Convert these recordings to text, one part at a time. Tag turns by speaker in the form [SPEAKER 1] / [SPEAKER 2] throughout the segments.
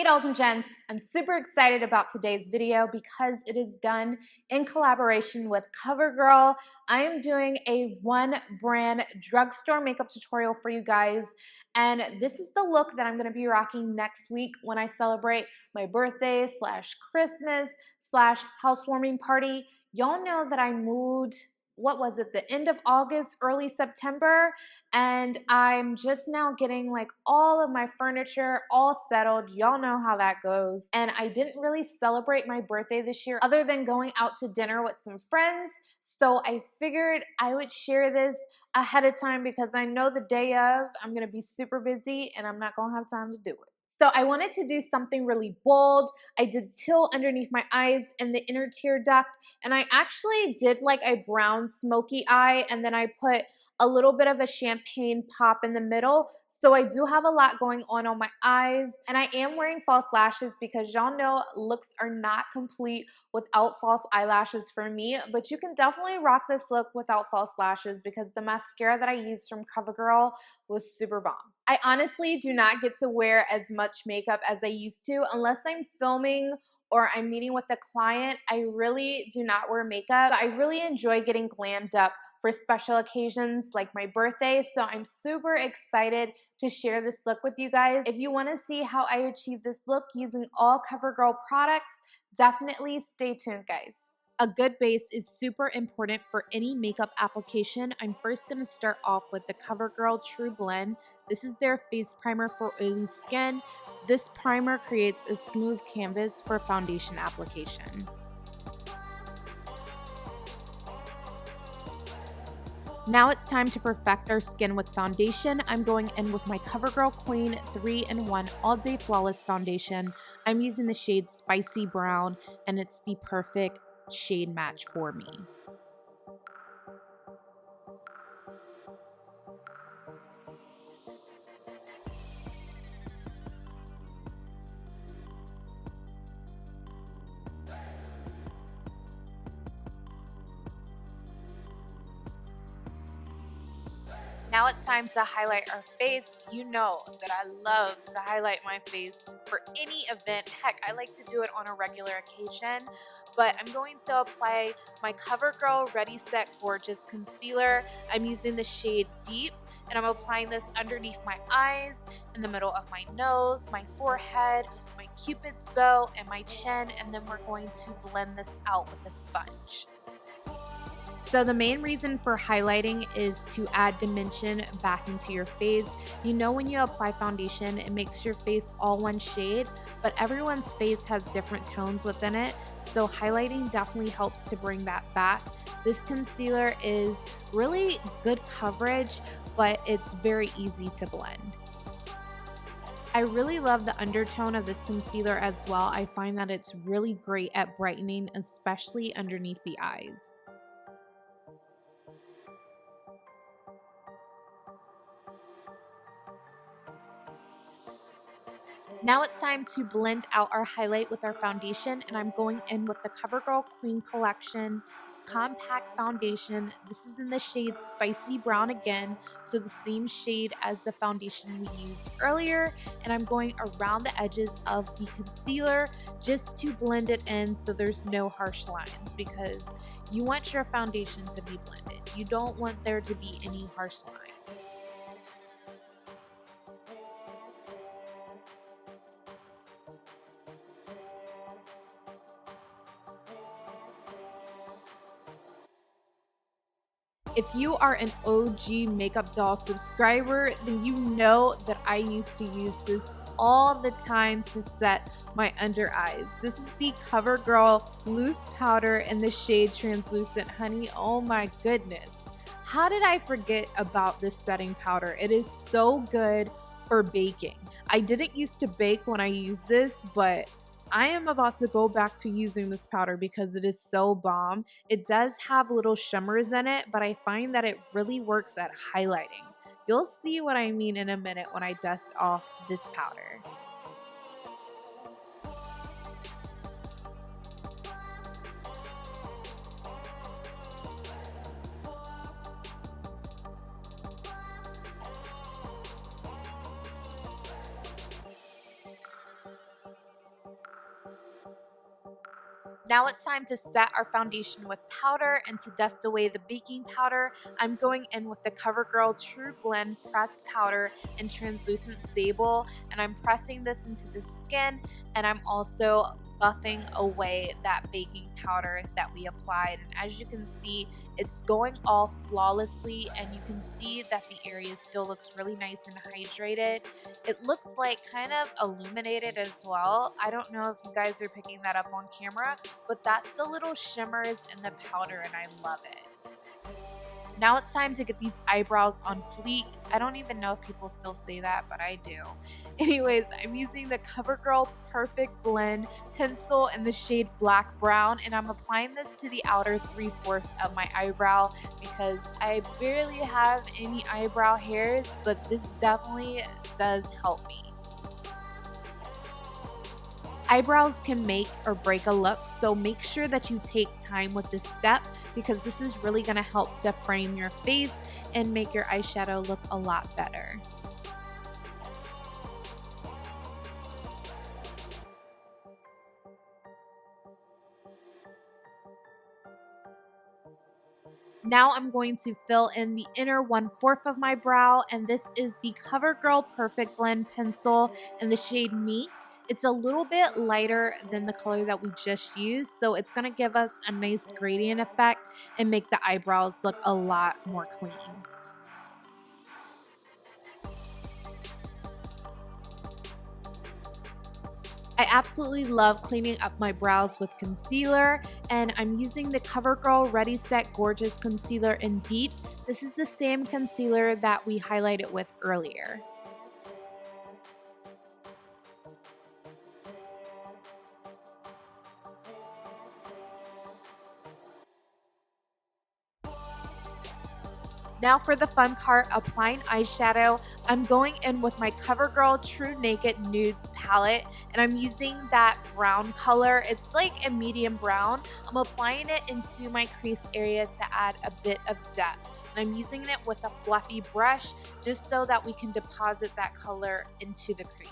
[SPEAKER 1] Hey dolls and gents, I'm super excited about today's video because it is done in collaboration with COVERGIRL. I am doing a one brand drugstore makeup tutorial for you guys, and this is the look that I'm going to be rocking next week when I celebrate my birthday slash Christmas slash housewarming party. Y'all know that I moved, what was it, the end of August, early September, and I'm just now getting like all of my furniture all settled. Y'all know how that goes. And I didn't really celebrate my birthday this year other than going out to dinner with some friends. So I figured I would share this ahead of time because I know the day of I'm gonna be super busy and I'm not gonna have time to do it. So I wanted to do something really bold. I did teal underneath my eyes and the inner tear duct, and I actually did like a brown smoky eye, and then I put a little bit of a champagne pop in the middle. So I do have a lot going on my eyes, and I am wearing false lashes because y'all know looks are not complete without false eyelashes for me, but you can definitely rock this look without false lashes because the mascara that I used from COVERGIRL was super bomb. I honestly do not get to wear as much makeup as I used to unless I'm filming or I'm meeting with a client. I really do not wear makeup. So I really enjoy getting glammed up for special occasions like my birthday. So I'm super excited to share this look with you guys. If you want to see how I achieve this look using all COVERGIRL products, definitely stay tuned, guys. A good base is super important for any makeup application. I'm first going to start off with the COVERGIRL True Blend. This is their face primer for oily skin. This primer creates a smooth canvas for foundation application. Now it's time to perfect our skin with foundation. I'm going in with my COVERGIRL Queen 3-in-1 All Day Flawless Foundation. I'm using the shade Spicy Brown, and it's the perfect shade match for me. Now it's time to highlight our face. You know that I love to highlight my face for any event. Heck, I like to do it on a regular occasion, but I'm going to apply my COVERGIRL Ready Set Gorgeous Concealer. I'm using the shade Deep, and I'm applying this underneath my eyes, in the middle of my nose, my forehead, my cupid's bow, and my chin, and then we're going to blend this out with a sponge. So the main reason for highlighting is to add dimension back into your face. You know, when you apply foundation, it makes your face all one shade, but everyone's face has different tones within it. So highlighting definitely helps to bring that back. This concealer is really good coverage, but it's very easy to blend. I really love the undertone of this concealer as well. I find that it's really great at brightening, especially underneath the eyes. Now it's time to blend out our highlight with our foundation, and I'm going in with the COVERGIRL Queen Collection Compact Foundation. This is in the shade Spicy Brown again, so the same shade as the foundation we used earlier, and I'm going around the edges of the concealer just to blend it in so there's no harsh lines, because you want your foundation to be blended. You don't want there to be any harsh lines. If you are an OG Makeupd0ll subscriber, then you know that I used to use this all the time to set my under eyes. This is the COVERGIRL Loose Powder in the shade Translucent Honey. Oh my goodness. How did I forget about this setting powder? It is so good for baking. I didn't used to bake when I used this, but I am about to go back to using this powder because it is so bomb. It does have little shimmers in it, but I find that it really works at highlighting. You'll see what I mean in a minute when I dust off this powder. Now it's time to set our foundation with powder, and to dust away the baking powder, I'm going in with the CoverGirl True Blend Pressed Powder in Translucent Sable, and I'm pressing this into the skin, and I'm also buffing away that baking powder that we applied. And as you can see, it's going all flawlessly, and you can see that the area still looks really nice and hydrated. It looks like kind of illuminated as well. I don't know if you guys are picking that up on camera, but that's the little shimmers in the powder, and I love it. Now it's time to get these eyebrows on fleek. I don't even know if people still say that, but I do. Anyways, I'm using the CoverGirl Perfect Blend pencil in the shade Black Brown, and I'm applying this to the outer 3/4 of my eyebrow because I barely have any eyebrow hairs, but this definitely does help me. Eyebrows can make or break a look, so make sure that you take time with this step because this is really going to help to frame your face and make your eyeshadow look a lot better. Now I'm going to fill in the inner 1/4 of my brow, and this is the CoverGirl Perfect Blend pencil in the shade Meek. It's a little bit lighter than the color that we just used, so it's going to give us a nice gradient effect and make the eyebrows look a lot more clean. I absolutely love cleaning up my brows with concealer, and I'm using the CoverGirl Ready Set Gorgeous Concealer in Deep. This is the same concealer that we highlighted with earlier. Now for the fun part, applying eyeshadow. I'm going in with my CoverGirl True Naked Nudes palette, and I'm using that brown color. It's like a medium brown. I'm applying it into my crease area to add a bit of depth. And I'm using it with a fluffy brush just so that we can deposit that color into the crease.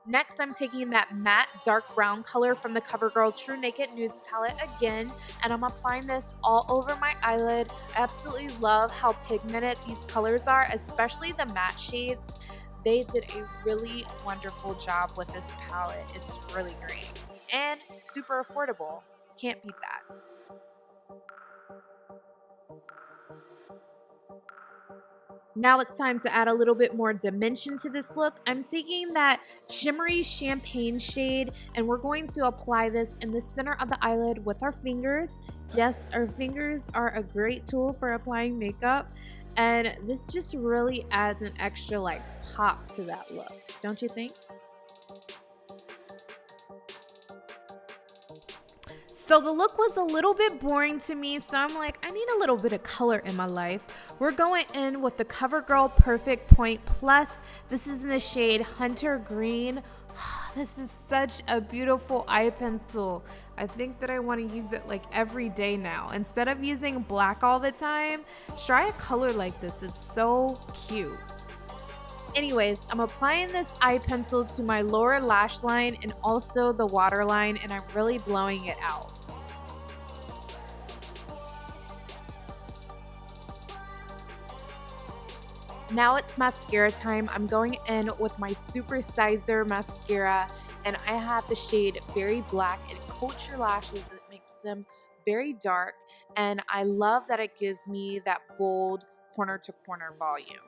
[SPEAKER 1] Next, I'm taking that matte dark brown color from the CoverGirl True Naked Nudes palette again, and I'm applying this all over my eyelid. I absolutely love how pigmented these colors are, especially the matte shades. They did a really wonderful job with this palette. It's really great and super affordable. Can't beat that. Now it's time to add a little bit more dimension to this look. I'm taking that shimmery champagne shade, and we're going to apply this in the center of the eyelid with our fingers. Yes, our fingers are a great tool for applying makeup, and this just really adds an extra like pop to that look, don't you think? So the look was a little bit boring to me, so I'm like, I need a little bit of color in my life. We're going in with the CoverGirl Perfect Point Plus. This is in the shade Hunter Green. This is such a beautiful eye pencil. I think that I want to use it like every day now. Instead of using black all the time, try a color like this. It's so cute. Anyways, I'm applying this eye pencil to my lower lash line and also the waterline, and I'm really blowing it out. Now it's mascara time. I'm going in with my Super Sizer mascara, and I have the shade Very Black. It coats your lashes, it makes them very dark, and I love that it gives me that bold corner to corner volume.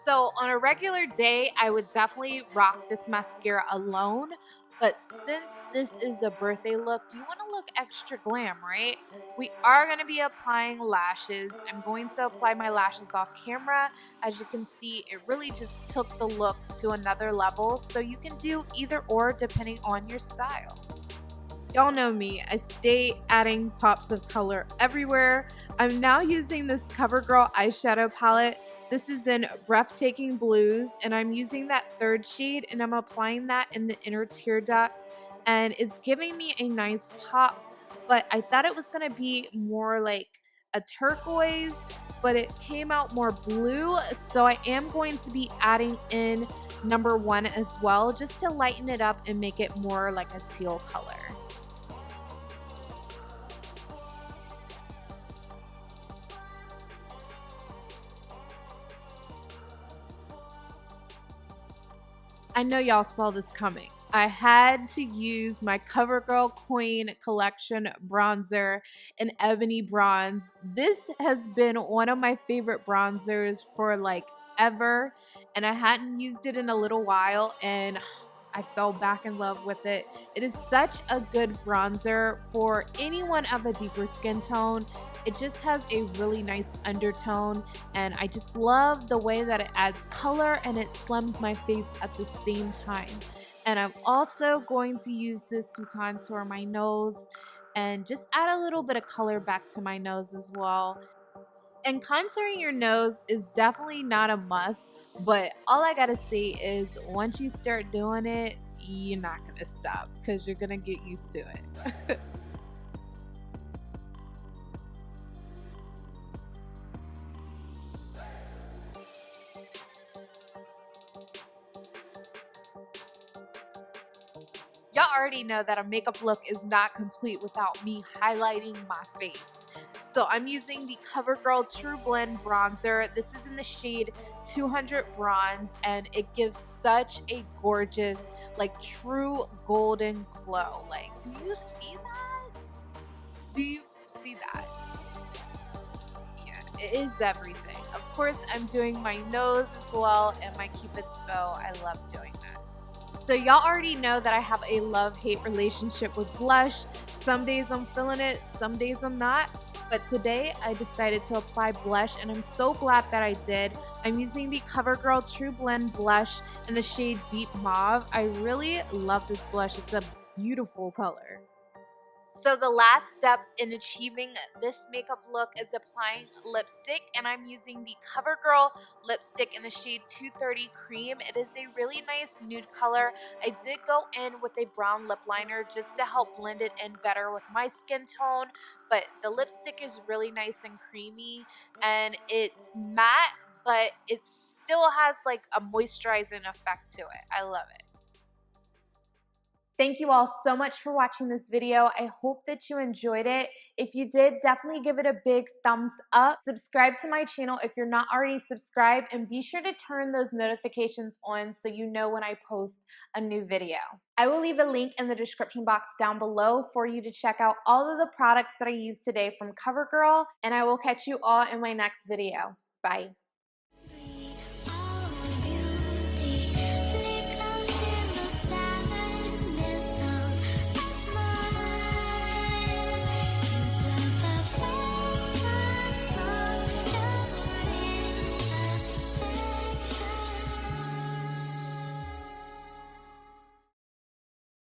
[SPEAKER 1] So on a regular day, I would definitely rock this mascara alone. But since this is a birthday look, you want to look extra glam, right? We are going to be applying lashes. I'm going to apply my lashes off camera. As you can see, it really just took the look to another level. So you can do either or depending on your style. Y'all know me, I stay adding pops of color everywhere. I'm now using this CoverGirl eyeshadow palette. This is in Breathtaking Blues, and I'm using that third shade, and I'm applying that in the inner tear duct. and it's giving me a nice pop, but I thought it was gonna be more like a turquoise, but it came out more blue. So I am going to be adding in number 1 as well, just to lighten it up and make it more like a teal color. I know y'all saw this coming. I had to use my CoverGirl Queen Collection bronzer in Ebony Bronze. This has been one of my favorite bronzers for like ever, and I hadn't used it in a little while, and I fell back in love with it. It is such a good bronzer for anyone of a deeper skin tone. It just has a really nice undertone, and I just love the way that it adds color and it slims my face at the same time. And I'm also going to use this to contour my nose and just add a little bit of color back to my nose as well. And contouring your nose is definitely not a must, but all I gotta say is once you start doing it, you're not gonna stop because you're gonna get used to it. Y'all already know that a makeup look is not complete without me highlighting my face. So I'm using the CoverGirl True Blend Bronzer. This is in the shade 200 Bronze, and it gives such a gorgeous, like, true golden glow. Like, do you see that? Do you see that? Yeah, it is everything. Of course, I'm doing my nose as well and my Cupid's bow. I love doing that. So y'all already know that I have a love-hate relationship with blush. Some days I'm feeling it, some days I'm not. But today I decided to apply blush, and I'm so glad that I did. I'm using the CoverGirl True Blend blush in the shade Deep Mauve. I really love this blush. It's a beautiful color. So the last step in achieving this makeup look is applying lipstick, and I'm using the CoverGirl lipstick in the shade 230 Cream. It is a really nice nude color. I did go in with a brown lip liner just to help blend it in better with my skin tone, but the lipstick is really nice and creamy, and it's matte, but it still has like a moisturizing effect to it. I love it. Thank you all so much for watching this video. I hope that you enjoyed it. If you did, definitely give it a big thumbs up. Subscribe to my channel if you're not already subscribed, and be sure to turn those notifications on so you know when I post a new video. I will leave a link in the description box down below for you to check out all of the products that I used today from CoverGirl, and I will catch you all in my next video. Bye.